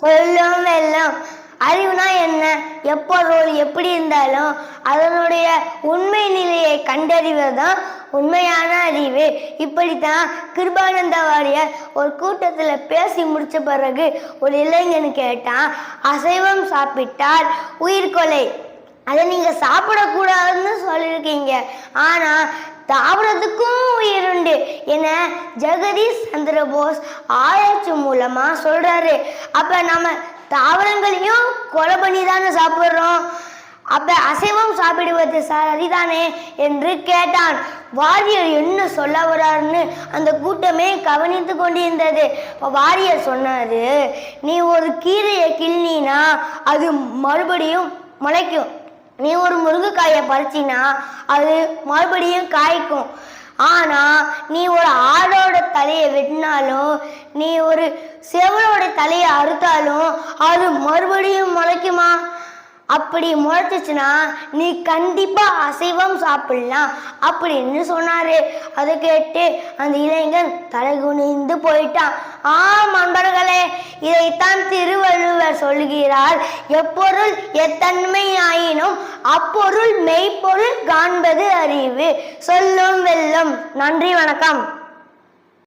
சொல்லும் வெல்லம். அறிவுனா என்ன? எப்பொருள் எப்படி இருந்தாலும் அதனுடைய உண்மை நிலையை கண்டறிவதுதான் உண்மையான அறிவு. இப்படித்தான் கிருபானந்த வாரியார் ஒரு கூட்டத்தில் பேசி முடிச்ச பிறகு ஒரு இளைஞன் கேட்டான், அசைவம் சாப்பிட்டால் உயிர்கொலை, அதை நீங்க சாப்பிடக்கூடாதுன்னு சொல்லியிருக்கீங்க, ஆனா தாவரத்துக்கும் உயிர் உண்டு என ஜெகதீஷ் சந்திர போஸ் ஆராய்ச்சி மூலமா சொல்றாரு. அப்ப நம்ம தாவரங்களையும் கொலை பண்ணி தானே சாப்பிட்றோம், அப்ப அசைவம் சாப்பிடுவது சரிதானே என்று கேட்டான். வாரியர் என்ன சொல்ல வர்றாருன்னு அந்த கூட்டமே கவனித்து கொண்டிருந்தது. வாரியர் சொன்னாரு, நீ ஒரு கீரையை கிள்ளினா அது மறுபடியும் முளைக்கும், நீ ஒரு முருங்கைக்காயை பறிச்சினா அது மறுபடியும் காய்க்கும், ஆனா நீ ஒரு ஆடோட தலையை வெட்டினாலும் நீ ஒரு செவலோட தலையை அறுத்தாலும் அது மறுபடியும் முளைக்குமா? அப்படி முளைச்சிச்சுன்னா நீ கண்டிப்பா அசைவம் சாப்பிடலாம் அப்படின்னு சொன்னாரு. அதை கேட்டு அந்த இளைஞன் தலை குனிந்து போயிட்டான். நண்பர்களே, இதைத்தான் திருவள்ளுவர் சொல்கிறார், எப்பொருள் எத்தன்மை ஆயினும் அப்பொருள் மெய்ப்பொருள் காண்பது அறிவு. சொல்லும் வெல்லும். நன்றி, வணக்கம்.